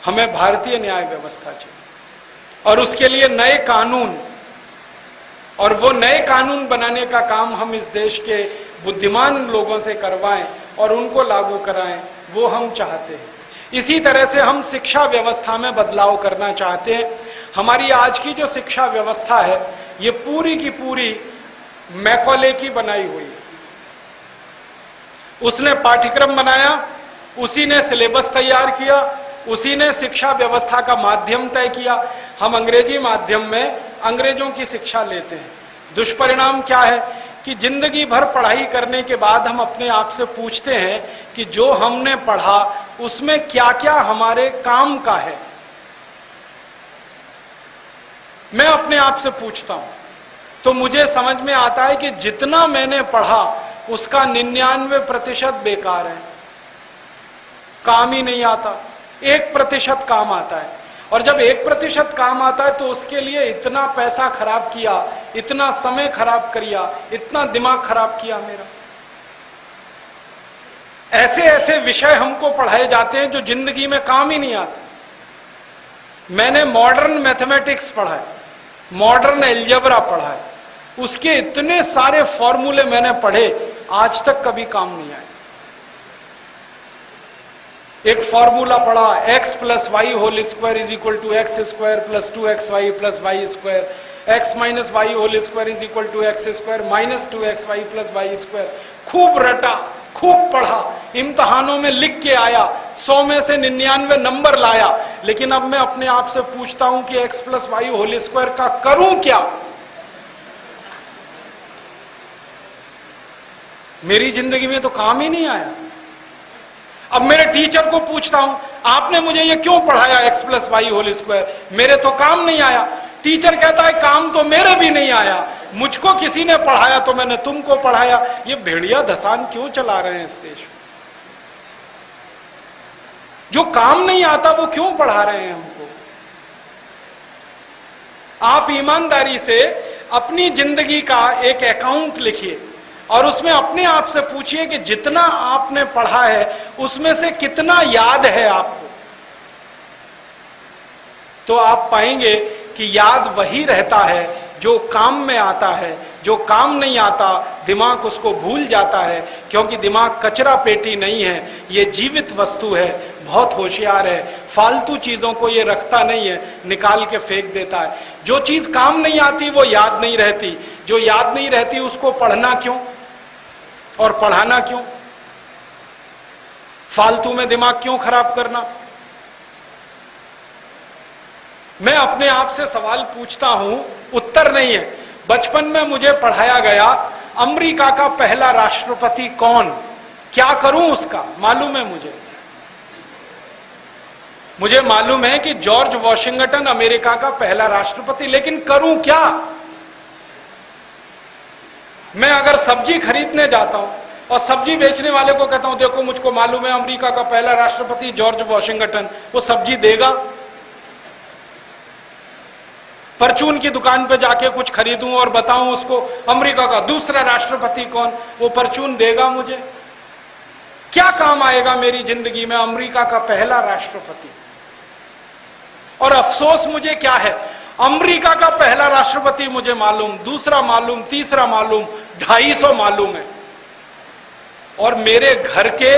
हमें भारतीय न्याय व्यवस्था चाहिए और उसके लिए नए कानून, और वो नए कानून बनाने का काम हम इस देश के बुद्धिमान लोगों से करवाएं और उनको लागू कराएं, वो हम चाहते हैं। इसी तरह से हम शिक्षा व्यवस्था में बदलाव करना चाहते हैं। हमारी आज की जो शिक्षा व्यवस्था है ये पूरी की पूरी मैकॉले की बनाई हुई है। उसने पाठ्यक्रम बनाया, उसी ने सिलेबस तैयार किया, उसी ने शिक्षा व्यवस्था का माध्यम तय किया। हम अंग्रेजी माध्यम में अंग्रेजों की शिक्षा लेते हैं। दुष्परिणाम क्या है कि जिंदगी भर पढ़ाई करने के बाद हम अपने आप से पूछते हैं कि जो हमने पढ़ा उसमें क्या क्या हमारे काम का है। मैं अपने आप से पूछता हूं तो मुझे समझ में आता है कि जितना मैंने पढ़ा उसका 99% बेकार है, काम ही नहीं आता। 1% काम आता है, और जब 1% काम आता है तो उसके लिए इतना पैसा खराब किया, इतना समय खराब किया, इतना दिमाग खराब किया मेरा। ऐसे ऐसे विषय हमको पढ़ाए जाते हैं जो जिंदगी में काम ही नहीं आते। मैंने मॉडर्न मैथमेटिक्स पढ़ा है, मॉडर्न एल्जेब्रा पढ़ा है, उसके इतने सारे फॉर्मूले मैंने पढ़े, आज तक कभी काम नहीं आए। एक फॉर्मूला पढ़ा, x + y whole square is equal to x square plus 2xy plus y square, x minus y whole square is equal to x square minus 2xy plus y square. खूब रटा, खूब पढ़ा, इम्तहानों में लिख के आया, 100 में से 99 नंबर लाया। लेकिन अब मैं अपने आप से पूछता हूं कि x + y होल स्क्वायर का करूं क्या? मेरी जिंदगी में तो काम ही नहीं आया। अब मेरे टीचर को पूछता हूं, आपने मुझे ये क्यों पढ़ाया x + y होल स्क्वायर? मेरे तो काम नहीं आया। टीचर कहता है काम तो मेरे भी नहीं आया, मुझको किसी ने पढ़ाया तो मैंने तुमको पढ़ाया। ये भेड़िया धसान क्यों चला रहे हैं इस देश में? जो काम नहीं आता वो क्यों पढ़ा रहे हैं हमको? आप ईमानदारी से अपनी जिंदगी का एक अकाउंट लिखिए और उसमें अपने आप से पूछिए कि जितना आपने पढ़ा है उसमें से कितना याद है आपको। तो आप पाएंगे कि याद वही रहता है जो काम में आता है। जो काम नहीं आता दिमाग उसको भूल जाता है, क्योंकि दिमाग कचरा पेटी नहीं है, ये जीवित वस्तु है, बहुत होशियार है। फालतू चीजों को ये रखता नहीं है, निकाल के फेंक देता है। जो चीज काम नहीं आती वो याद नहीं रहती, जो याद नहीं रहती उसको पढ़ना क्यों और पढ़ाना क्यों? फालतू में दिमाग क्यों खराब करना? मैं अपने आप से सवाल पूछता हूं, उत्तर नहीं है। बचपन में मुझे पढ़ाया गया अमेरिका का पहला राष्ट्रपति कौन, क्या करूं उसका? मालूम है मुझे मालूम है कि जॉर्ज वॉशिंगटन अमेरिका का पहला राष्ट्रपति, लेकिन करूं क्या? मैं अगर सब्जी खरीदने जाता हूं और सब्जी बेचने वाले को कहता हूं देखो मुझको मालूम है अमेरिका का पहला राष्ट्रपति जॉर्ज वॉशिंगटन, वो सब्जी देगा? परचून की दुकान पे जाके कुछ खरीदूं और बताऊं उसको अमेरिका का दूसरा राष्ट्रपति कौन, वो परचून देगा मुझे? क्या काम आएगा मेरी जिंदगी में अमेरिका का पहला राष्ट्रपति? और अफसोस मुझे क्या है, अमेरिका का पहला राष्ट्रपति मुझे मालूम, दूसरा मालूम, तीसरा मालूम, 250 मालूम है, और मेरे घर के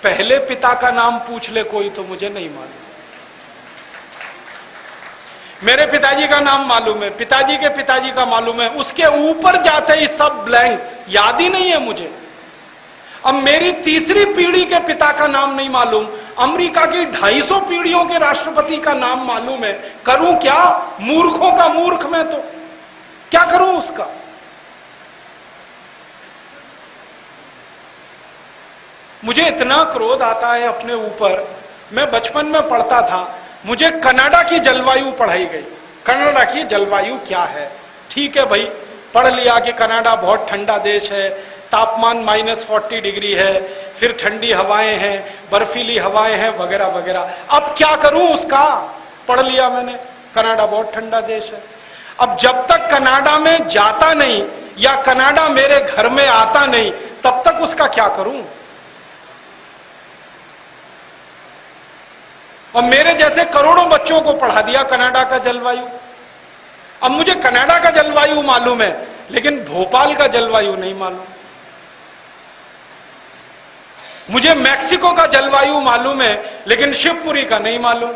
पहले पिता का नाम पूछ ले कोई तो मुझे नहीं मालूम। मेरे पिताजी का नाम मालूम है, पिताजी के पिताजी का मालूम है, उसके ऊपर जाते ही सब ब्लैंक, याद ही नहीं है मुझे। अब मेरी तीसरी पीढ़ी के पिता का नाम नहीं मालूम, अमेरिका की 250 पीढ़ियों के राष्ट्रपति का नाम मालूम है, करूं क्या? मूर्खों का मूर्ख मैं तो क्या करूं उसका? मुझे इतना क्रोध आता है अपने ऊपर। मैं बचपन में पढ़ता था, मुझे कनाडा की जलवायु पढ़ाई गई। कनाडा की जलवायु क्या है? ठीक है भाई, पढ़ लिया कि कनाडा बहुत ठंडा देश है, तापमान -40 डिग्री है, फिर ठंडी हवाएं हैं, बर्फीली हवाएं हैं, वगैरह वगैरह। अब क्या करूं उसका? पढ़ लिया मैंने, कनाडा बहुत ठंडा देश है। अब जब तक कनाडा में जाता नहीं या कनाडा मेरे घर में आता नहीं, तब तक उसका क्या करूं? और मेरे जैसे करोड़ों बच्चों को पढ़ा दिया कनाडा का जलवायु। अब मुझे कनाडा का जलवायु मालूम है, लेकिन भोपाल का जलवायु नहीं मालूम। मुझे मैक्सिको का जलवायु मालूम है, लेकिन शिवपुरी का नहीं मालूम।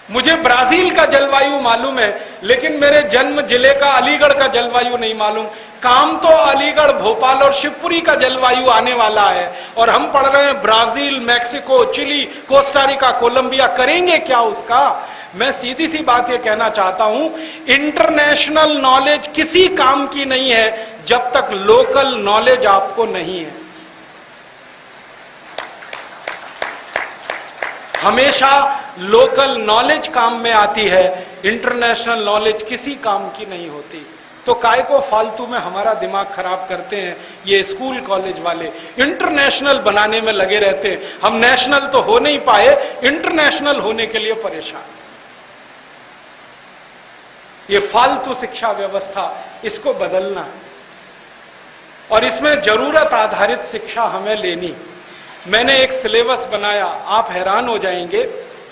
मुझे ब्राजील का जलवायु मालूम है, लेकिन मेरे जन्म जिले का अलीगढ़ का जलवायु नहीं मालूम। काम तो अलीगढ़, भोपाल और शिवपुरी का जलवायु आने वाला है, और हम पढ़ रहे हैं Brazil, Mexico, Chile, Costa Rica, Colombia. करेंगे क्या उसका? मैं सीधी सी बात ये कहना चाहता हूं, इंटरनेशनल नॉलेज किसी काम की नहीं है जब तक लोकल नॉलेज आपको नहीं है। हमेशा लोकल नॉलेज काम में आती है, इंटरनेशनल नॉलेज किसी काम की नहीं होती। तो काय को फालतू में हमारा दिमाग खराब करते हैं ये स्कूल कॉलेज वाले, इंटरनेशनल बनाने में लगे रहते हैं। हम नेशनल तो हो नहीं पाए, इंटरनेशनल होने के लिए परेशान। ये फालतू शिक्षा व्यवस्था, इसको बदलना, और इसमें जरूरत आधारित शिक्षा हमें लेनी। मैंने एक सिलेबस बनाया, आप हैरान हो जाएंगे।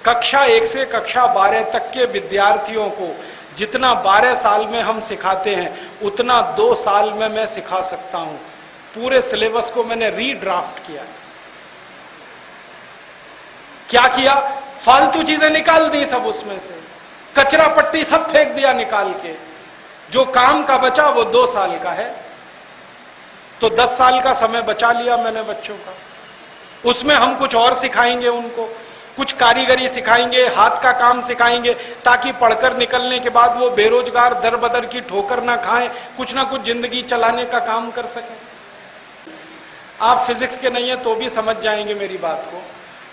कक्षा 1 से कक्षा 12 तक के विद्यार्थियों को जितना 12 साल में हम सिखाते हैं, उतना 2 साल में मैं सिखा सकता हूं। पूरे सिलेबस को मैंने रीड्राफ्ट किया। क्या किया? फालतू चीजें निकाल दी सब, उसमें से कचरा पट्टी सब फेंक दिया निकाल के। जो काम का बचा वो 2 साल का है, तो 10 साल का समय बचा लिया मैंने बच्चों का। उसमें हम कुछ और सिखाएंगे उनको, कुछ कारीगरी सिखाएंगे, हाथ का काम सिखाएंगे, ताकि पढ़कर निकलने के बाद वो बेरोजगार दर बदर की ठोकर ना खाएं, कुछ ना कुछ जिंदगी चलाने का काम कर सकें। आप फिजिक्स के नहीं है तो भी समझ जाएंगे मेरी बात को।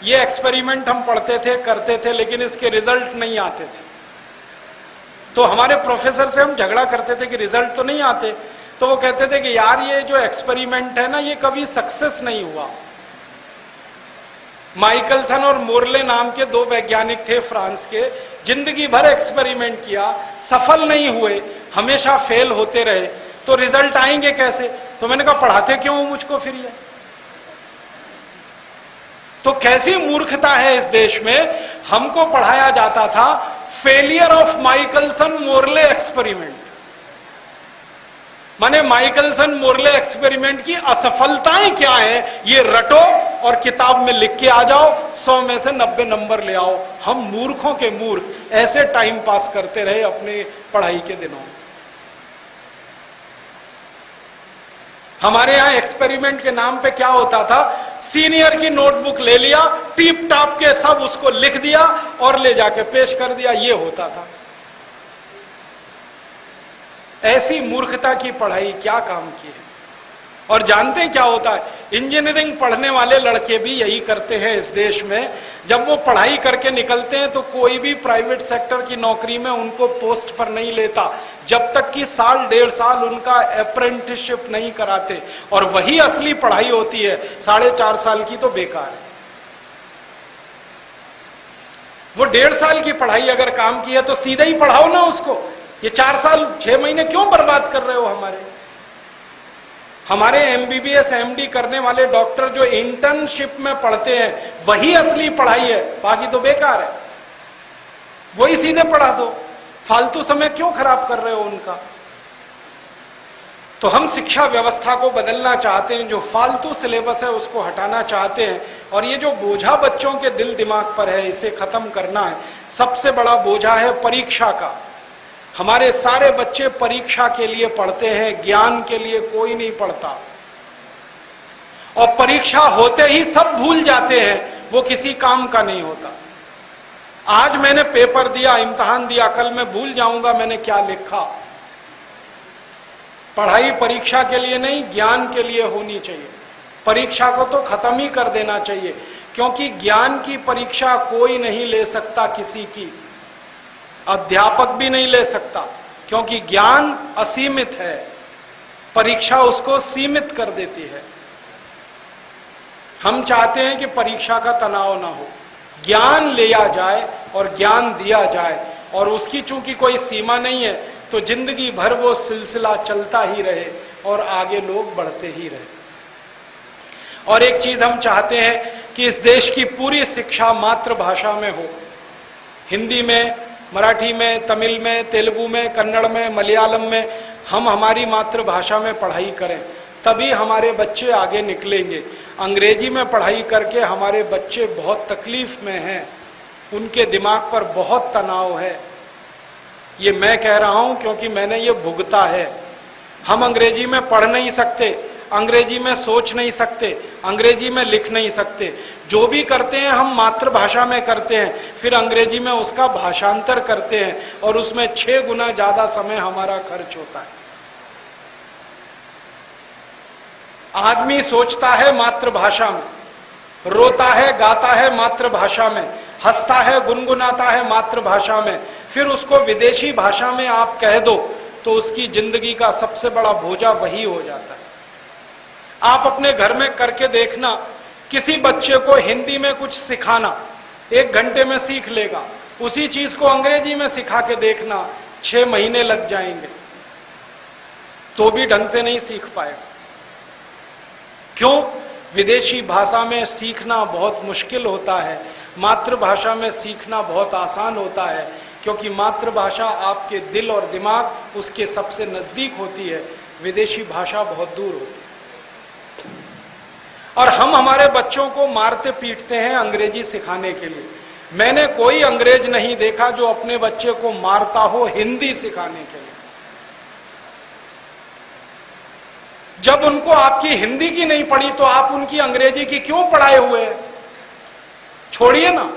ये एक्सपेरिमेंट हम पढ़ते थे, करते थे, लेकिन इसके रिजल्ट नहीं आते थे। तो हमारे प्रोफेसर से हम झगड़ा करते थे कि रिजल्ट तो नहीं आते। तो वो कहते थे कि यार ये जो एक्सपेरिमेंट है ना, ये कभी सक्सेस नहीं हुआ। माइकलसन और मोरले नाम के 2 वैज्ञानिक थे फ्रांस के, जिंदगी भर एक्सपेरिमेंट किया, सफल नहीं हुए, हमेशा फेल होते रहे। तो रिजल्ट आएंगे कैसे? तो मैंने कहा पढ़ाते क्यों मुझको फिर ये? तो कैसी मूर्खता है इस देश में। हमको पढ़ाया जाता था failure of Michelson Morley experiment, माने माइकलसन मोरले एक्सपेरिमेंट की असफलताएं क्या है ये रटो और किताब में लिख के आ जाओ, 100 में से 90 नंबर ले आओ। हम मूर्खों के मूर्ख ऐसे टाइम पास करते रहे अपने पढ़ाई के दिनों में। हमारे यहां एक्सपेरिमेंट के नाम पे क्या होता था, सीनियर की नोटबुक ले लिया, टीप टाप के सब उसको लिख दिया और ले जाके पेश कर दिया, ये होता था। ऐसी मूर्खता की पढ़ाई क्या काम की है। और जानते हैं क्या होता है, इंजीनियरिंग पढ़ने वाले लड़के भी यही करते हैं इस देश में। जब वो पढ़ाई करके निकलते हैं तो कोई भी प्राइवेट सेक्टर की नौकरी में उनको पोस्ट पर नहीं लेता, जब तक कि 1.5 साल उनका अप्रेंटिसशिप नहीं कराते। और वही असली पढ़ाई होती है, 4.5 साल की तो बेकार है। वो 1.5 साल की पढ़ाई अगर काम की है तो सीधे ही पढ़ाओ ना उसको। ये 4 साल 6 महीने क्यों बर्बाद कर रहे हो? हमारे एमबीबीएस एमडी करने वाले डॉक्टर जो इंटर्नशिप में पढ़ते हैं वही असली पढ़ाई है, बाकी तो बेकार है। वही सीधे पढ़ा दो, फालतू समय क्यों खराब कर रहे हो उनका। तो हम शिक्षा व्यवस्था को बदलना चाहते हैं, जो फालतू सिलेबस है उसको हटाना चाहते हैं, और ये जो बोझा बच्चों के दिल दिमाग पर है इसे खत्म करना है। सबसे बड़ा बोझा है परीक्षा का। हमारे सारे बच्चे परीक्षा के लिए पढ़ते हैं, ज्ञान के लिए कोई नहीं पढ़ता। और परीक्षा होते ही सब भूल जाते हैं, वो किसी काम का नहीं होता। आज मैंने पेपर दिया, इम्तिहान दिया, कल मैं भूल जाऊंगा मैंने क्या लिखा। पढ़ाई परीक्षा के लिए नहीं, ज्ञान के लिए होनी चाहिए। परीक्षा को तो खत्म ही कर देना चाहिए, क्योंकि ज्ञान की परीक्षा कोई नहीं ले सकता किसी की, अध्यापक भी नहीं ले सकता, क्योंकि ज्ञान असीमित है, परीक्षा उसको सीमित कर देती है। हम चाहते हैं कि परीक्षा का तनाव ना हो, ज्ञान लिया जाए और ज्ञान दिया जाए, और उसकी चूंकि कोई सीमा नहीं है तो जिंदगी भर वो सिलसिला चलता ही रहे और आगे लोग बढ़ते ही रहे। और एक चीज हम चाहते हैं कि इस देश की पूरी शिक्षा मातृभाषा में हो, हिंदी में, मराठी में, तमिल में, तेलुगु में, कन्नड़ में, मलयालम में, हम हमारी मातृभाषा में पढ़ाई करें, तभी हमारे बच्चे आगे निकलेंगे। अंग्रेजी में पढ़ाई करके हमारे बच्चे बहुत तकलीफ में हैं, उनके दिमाग पर बहुत तनाव है। ये मैं कह रहा हूं क्योंकि मैंने ये भुगता है। हम अंग्रेजी में पढ़ नहीं सकते, अंग्रेजी में सोच नहीं सकते, अंग्रेजी में लिख नहीं सकते। जो भी करते हैं हम मातृभाषा में करते हैं, फिर अंग्रेजी में उसका भाषांतर करते हैं और उसमें 6 गुना ज्यादा समय हमारा खर्च होता है। आदमी सोचता है मातृभाषा में, रोता है, गाता है मातृभाषा में, हंसता है, गुनगुनाता है मातृभाषा में, फिर उसको विदेशी भाषा में आप कह दो तो उसकी जिंदगी का सबसे बड़ा बोझा वही हो जाता है। आप अपने घर में करके देखना, किसी बच्चे को हिंदी में कुछ सिखाना, 1 घंटे में सीख लेगा। उसी चीज को अंग्रेजी में सिखा के देखना, 6 महीने लग जाएंगे, तो भी ढंग से नहीं सीख पाएगा। क्यों? विदेशी भाषा में सीखना बहुत मुश्किल होता है, मातृभाषा में सीखना बहुत आसान होता है, क्योंकि मातृभाषा आपके दिल और दिमाग उसके सबसे नजदीक होती है, विदेशी भाषा बहुत दूर होती है। और हम हमारे बच्चों को मारते पीटते हैं अंग्रेजी सिखाने के लिए। मैंने कोई अंग्रेज नहीं देखा जो अपने बच्चे को मारता हो हिंदी सिखाने के लिए। जब उनको आपकी हिंदी की नहीं पड़ी तो आप उनकी अंग्रेजी की क्यों पढ़ाए हुए हैं? छोड़िए ना।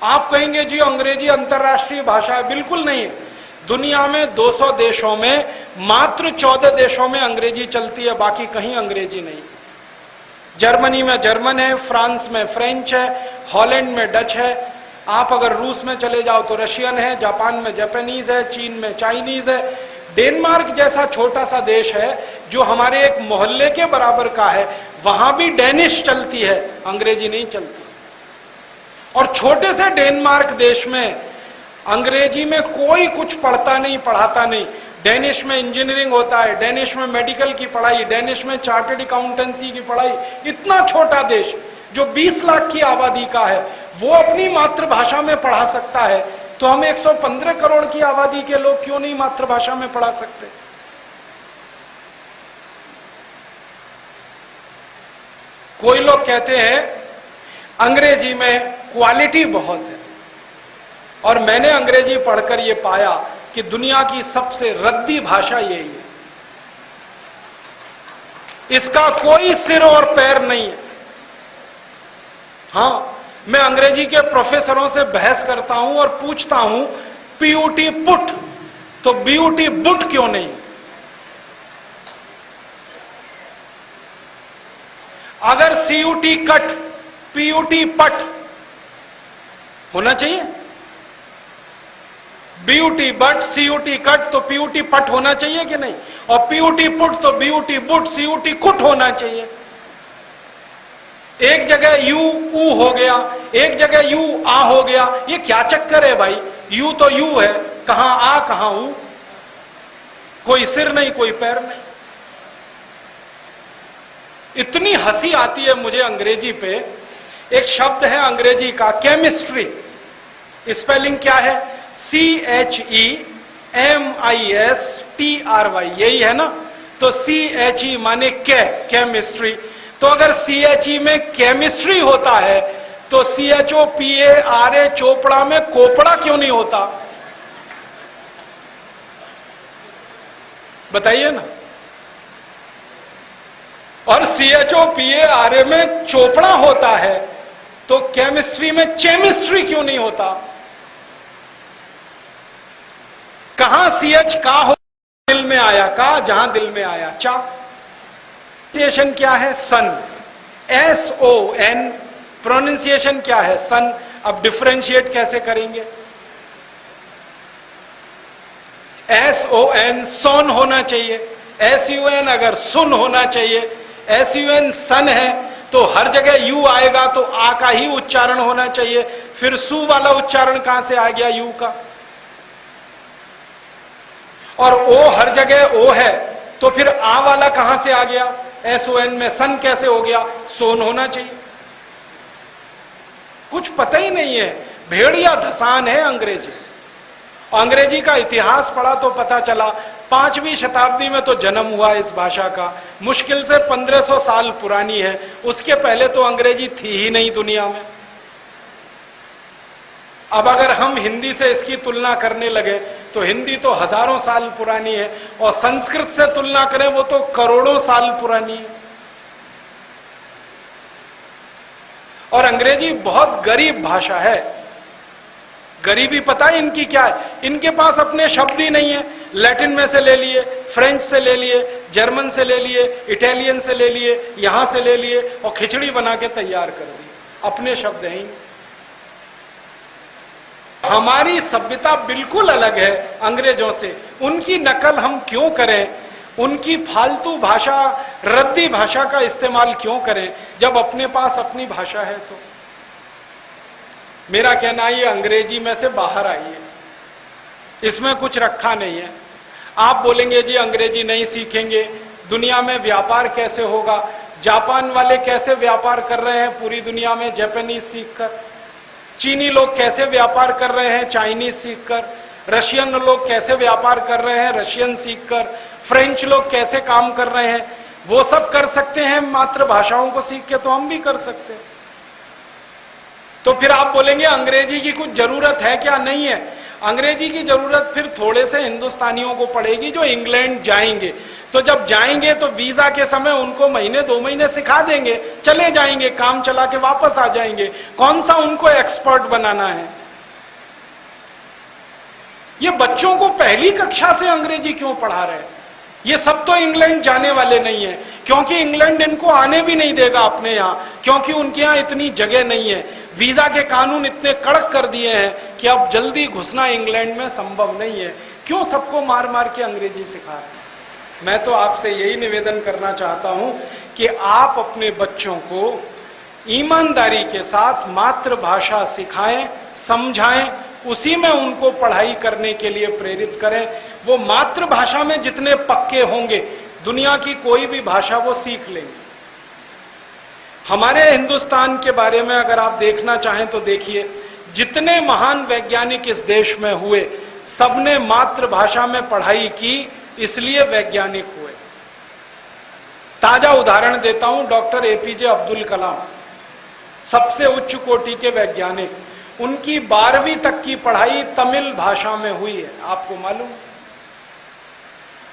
आप कहेंगे जी अंग्रेजी अंतर्राष्ट्रीय भाषा है, बिल्कुल नहीं। दुनिया में 200 देशों में मात्र 14 देशों में अंग्रेजी चलती है, बाकी कहीं अंग्रेजी नहीं। जर्मनी में जर्मन है, फ्रांस में फ्रेंच है, हॉलैंड में डच है, आप अगर रूस में चले जाओ तो रशियन है, जापान में जापानीज है, चीन में चाइनीज है। डेनमार्क जैसा छोटा सा देश है जो हमारे एक मोहल्ले के बराबर का है, वहां भी डेनिश चलती है, अंग्रेजी नहीं चलती। और छोटे से डेनमार्क देश में अंग्रेजी में कोई कुछ पढ़ता नहीं, पढ़ाता नहीं। डेनिश में इंजीनियरिंग होता है, डेनिश में मेडिकल की पढ़ाई, डेनिश में चार्टर्ड अकाउंटेंसी की पढ़ाई। इतना छोटा देश जो 20 लाख की आबादी का है, वो अपनी मातृभाषा में पढ़ा सकता है, तो हम 115 करोड़ की आबादी के लोग क्यों नहीं मातृभाषा में पढ़ा सकते? कोई लोग कहते हैं अंग्रेजी में क्वालिटी बहुत है, और मैंने अंग्रेजी पढ़कर यह पाया कि दुनिया की सबसे रद्दी भाषा यही है। इसका कोई सिर और पैर नहीं है। हां, मैं अंग्रेजी के प्रोफेसरों से बहस करता हूं और पूछता हूं पीयूटी पुट, तो बीयूटी बुट क्यों नहीं? अगर सीयूटी कट, पीयूटी पट होना चाहिए। बीयूटी बट, सीयूटी कट तो पीयूटी पट होना चाहिए कि नहीं? और पीयूटी पुट तो बीयूटी बुट, सीयूटी कुट होना चाहिए। एक जगह यू ऊ हो गया, एक जगह यू आ हो गया। ये क्या चक्कर है भाई? यू तो यू है, कहां आ कहां ऊ? कोई सिर नहीं, कोई पैर नहीं। इतनी हंसी आती है मुझे अंग्रेजी पे। एक शब्द है अंग्रेजी का केमिस्ट्री, स्पेलिंग क्या है? CHEMISTRY, यही है ना? तो CHE माने केमिस्ट्री। तो अगर CHE में केमिस्ट्री होता है तो CHOPARA चोपड़ा में कोपड़ा क्यों नहीं होता? बताइए ना। और CHOPARA में चोपड़ा होता है तो केमिस्ट्री में चेमिस्ट्री क्यों नहीं होता? कहां CH का हो, दिल में आया का, जहां दिल में आया चा। प्रोनाउंसिएशन क्या है? सन, SON। प्रोनाउंसिएशन क्या है? सन। अब डिफरेंशिएट कैसे करेंगे? SON सोन होना चाहिए, SUN अगर सुन होना चाहिए। SUN सन है तो हर जगह यू आएगा तो आ का ही उच्चारण होना चाहिए। फिर सु वाला उच्चारण कहां से आ गया यू का? और ओ हर जगह ओ है तो फिर आ वाला कहां से आ गया? SON में सन कैसे हो गया? सोन होना चाहिए। कुछ पता ही नहीं है, भेड़िया धसान है अंग्रेजी। अंग्रेजी का इतिहास पढ़ा तो पता चला 5वीं शताब्दी में तो जन्म हुआ इस भाषा का, मुश्किल से 1500 साल पुरानी है। उसके पहले तो अंग्रेजी थी ही नहीं दुनिया में। अब अगर हम हिंदी से इसकी तुलना करने लगे तो हिंदी तो हजारों साल पुरानी है, और संस्कृत से तुलना करें वो तो करोड़ों साल पुरानी है। और अंग्रेजी बहुत गरीब भाषा है। गरीबी पता है इनकी क्या है? इनके पास अपने शब्द ही नहीं है। लैटिन में से ले लिए, फ्रेंच से ले लिए, जर्मन से ले लिए, इटालियन से ले लिए, यहां से ले लिए और खिचड़ी बना के तैयार कर दी। अपने शब्द हैं ही। हमारी सभ्यता बिल्कुल अलग है अंग्रेजों से। उनकी नकल हम क्यों करें? उनकी फालतू भाषा, रद्दी भाषा का इस्तेमाल क्यों करें जब अपने पास अपनी भाषा है? तो मेरा कहना है ये अंग्रेजी में से बाहर आई है, इसमें कुछ रखा नहीं है। आप बोलेंगे जी अंग्रेजी नहीं सीखेंगे, दुनिया में व्यापार कैसे होगा? जापान वाले कैसे व्यापार कर रहे हैं पूरी दुनिया में जापानीज सीखकर? चीनी लोग कैसे व्यापार कर रहे हैं चाइनीज सीखकर? रशियन लोग कैसे व्यापार कर रहे हैं रशियन सीखकर? फ्रेंच लोग कैसे काम कर रहे हैं? वो सब कर सकते हैं मातृभाषाओं को सीख के, तो हम भी कर सकते हैं। तो फिर आप बोलेंगे अंग्रेजी की कुछ जरूरत है क्या? नहीं है। अंग्रेजी की जरूरत फिर थोड़े से हिंदुस्तानियों को पड़ेगी जो इंग्लैंड जाएंगे। तो जब जाएंगे तो वीजा के समय उनको महीने 2 महीने सिखा देंगे, चले जाएंगे, काम चला के वापस आ जाएंगे। कौन सा उनको एक्सपर्ट बनाना है? ये बच्चों को पहली कक्षा से अंग्रेजी क्यों पढ़ा रहे हैं? ये सब तो इंग्लैंड जाने वाले नहीं है, क्योंकि इंग्लैंड इनको आने भी नहीं देगा अपने यहाँ, क्योंकि उनके यहाँ इतनी जगह नहीं है। वीजा के कानून इतने कड़क कर दिए हैं कि अब जल्दी घुसना इंग्लैंड में संभव नहीं है। क्यों सबको मार मार के अंग्रेजी सिखा रहे हैं? मैं तो आपसे यही निवेदन करना चाहता हूं कि आप अपने बच्चों को ईमानदारी के साथ मातृभाषा सिखाएं, समझाएं, उसी में उनको पढ़ाई करने के लिए प्रेरित करें। वो मातृभाषा में जितने पक्के होंगे दुनिया की कोई भी भाषा वो सीख लेंगे। हमारे हिंदुस्तान के बारे में अगर आप देखना चाहें तो देखिए, जितने महान वैज्ञानिक इस देश में हुए सबने मातृभाषा में पढ़ाई की, इसलिए वैज्ञानिक हुए। ताजा उदाहरण देता हूं, डॉक्टर एपीजे अब्दुल कलाम सबसे उच्च कोटि के वैज्ञानिक, उनकी 12वीं तक की पढ़ाई तमिल भाषा में हुई है, आपको मालूम?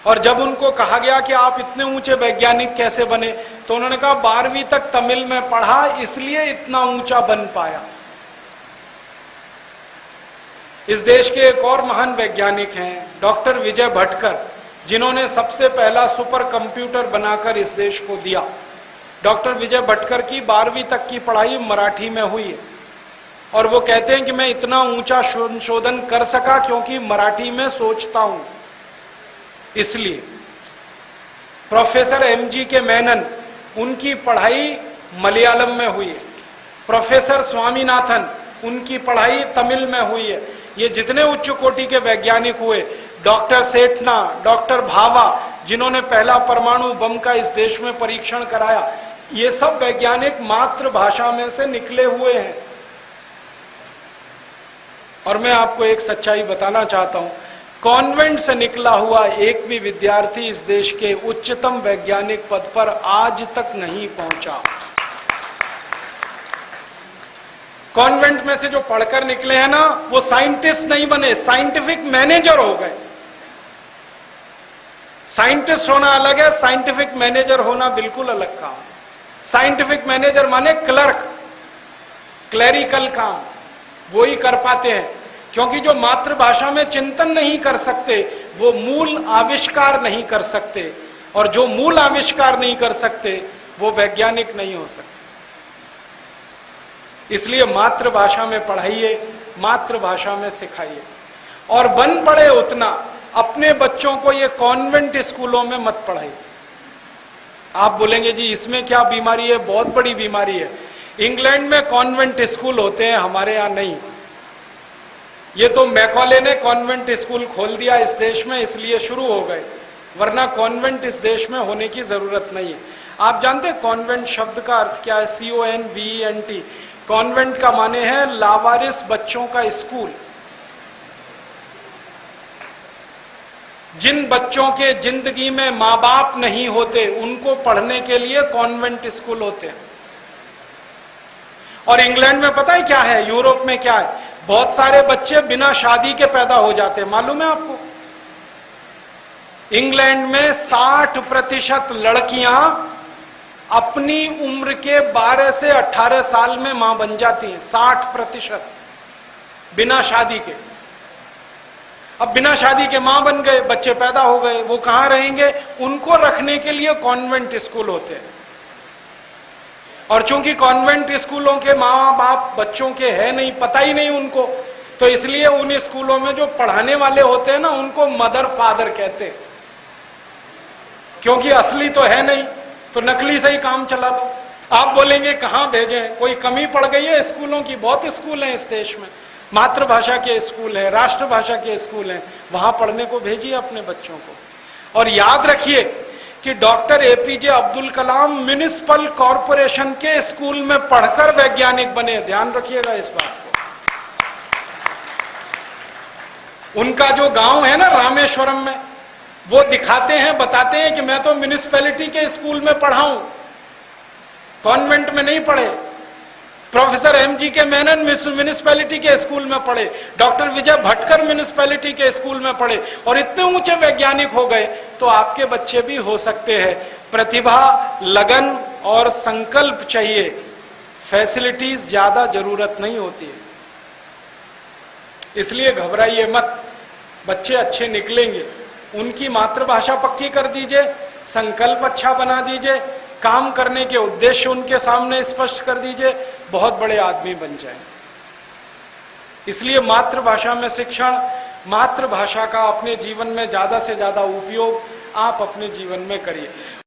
और जब उनको कहा गया कि आप इतने ऊंचे वैज्ञानिक कैसे बने, तो उन्होंने कहा 12वीं तक तमिल में पढ़ा इसलिए इतना ऊंचा बन पाया। इस देश के एक और महान वैज्ञानिक हैं डॉक्टर विजय भटकर, जिन्होंने सबसे पहला सुपर कंप्यूटर बनाकर इस देश को दिया। डॉक्टर विजय भटकर की 12वीं तक की पढ़ाई मराठी में हुई है, और वो कहते हैं कि मैं इतना ऊंचा संशोधन कर सका क्योंकि मराठी में सोचता हूं, इसलिए। प्रोफेसर एमजी के मेनन, उनकी पढ़ाई मलयालम में हुई है। प्रोफेसर स्वामीनाथन, उनकी पढ़ाई तमिल में हुई है। ये जितने उच्च कोटि के वैज्ञानिक हुए, डॉक्टर सेठना, डॉक्टर भाभा, जिन्होंने पहला परमाणु बम का इस देश में परीक्षण कराया, ये सब वैज्ञानिक मातृभाषा में से निकले हुए हैं। और मैं आपको एक सच्चाई बताना चाहता हूं, कॉन्वेंट से निकला हुआ एक भी विद्यार्थी इस देश के उच्चतम वैज्ञानिक पद पर आज तक नहीं पहुंचा। कॉन्वेंट में से जो पढ़कर निकले हैं ना, वो साइंटिस्ट नहीं बने, साइंटिफिक मैनेजर हो गए। साइंटिस्ट होना अलग है, साइंटिफिक मैनेजर होना बिल्कुल अलग काम। साइंटिफिक मैनेजर माने क्लर्क, क्लैरिकल काम वो ही कर पाते हैं, क्योंकि जो मातृभाषा में चिंतन नहीं कर सकते वो मूल आविष्कार नहीं कर सकते, और जो मूल आविष्कार नहीं कर सकते वो वैज्ञानिक नहीं हो सकते। इसलिए मातृभाषा में पढ़ाइए, मातृभाषा में सिखाइए, और बन पड़े उतना अपने बच्चों को ये कॉन्वेंट स्कूलों में मत पढ़ाइए। आप बोलेंगे जी इसमें क्या बीमारी है? बहुत बड़ी बीमारी है। इंग्लैंड में कॉन्वेंट स्कूल होते हैं, हमारे यहाँ नहीं। ये तो मैकॉले ने कॉन्वेंट स्कूल खोल दिया इस देश में, इसलिए शुरू हो गए, वरना कॉन्वेंट इस देश में होने की जरूरत नहीं है। आप जानते हैं कॉन्वेंट शब्द का अर्थ क्या है? CONVENT। कॉन्वेंट का माने है लावारिस बच्चों का स्कूल। जिन बच्चों के जिंदगी में माँ बाप नहीं होते उनको पढ़ने के लिए कॉन्वेंट स्कूल होते हैं। और इंग्लैंड में पता है क्या है, यूरोप में क्या है, बहुत सारे बच्चे बिना शादी के पैदा हो जाते हैं, मालूम है आपको? इंग्लैंड में 60% लड़कियां अपनी उम्र के 12 से 18 साल में मां बन जाती हैं, 60% बिना शादी के। अब बिना शादी के मां बन गए, बच्चे पैदा हो गए, वो कहां रहेंगे? उनको रखने के लिए कॉन्वेंट स्कूल होते हैं। और चूंकि कॉन्वेंट स्कूलों के माँ बाप बच्चों के है नहीं, पता ही नहीं उनको, तो इसलिए उन स्कूलों में जो पढ़ाने वाले होते हैं ना, उनको मदर फादर कहते हैं, क्योंकि असली तो है नहीं, तो नकली से ही काम चला लो। आप बोलेंगे कहां भेजें, कोई कमी पड़ गई है स्कूलों की? बहुत स्कूल हैं इस देश में, मातृभाषा के स्कूल हैं, राष्ट्रभाषा के स्कूल हैं, वहां पढ़ने को भेजिए अपने बच्चों को। और याद रखिए कि doctor APJ Abdul Kalam municipal corporation के स्कूल में पढ़कर वैज्ञानिक बने, ध्यान रखिएगा इस बात को। उनका जो गांव है ना रामेश्वरम में, वो दिखाते हैं, बताते हैं कि मैं तो म्युनिसिपैलिटी के स्कूल में पढ़ा हूं, कॉन्वेंट में नहीं पढ़े। प्रोफेसर एमजी के मेनन म्युनिसिपैलिटी के स्कूल में पढ़े, डॉक्टर विजय भटकर म्युनिसिपैलिटी के स्कूल में पढ़े, और इतने ऊंचे वैज्ञानिक हो गए। तो आपके बच्चे भी हो सकते हैं। प्रतिभा, लगन और संकल्प चाहिए, फैसिलिटीज ज्यादा जरूरत नहीं होती है। इसलिए घबराइए मत, बच्चे अच्छे निकलेंगे। उनकी मातृभाषा पक्की कर दीजिए, संकल्प अच्छा बना दीजिए, काम करने के उद्देश्य उनके सामने स्पष्ट कर दीजिए, बहुत बड़े आदमी बन जाएं। इसलिए मातृभाषा में शिक्षण, मातृभाषा का अपने जीवन में ज्यादा से ज्यादा उपयोग आप अपने जीवन में करिए।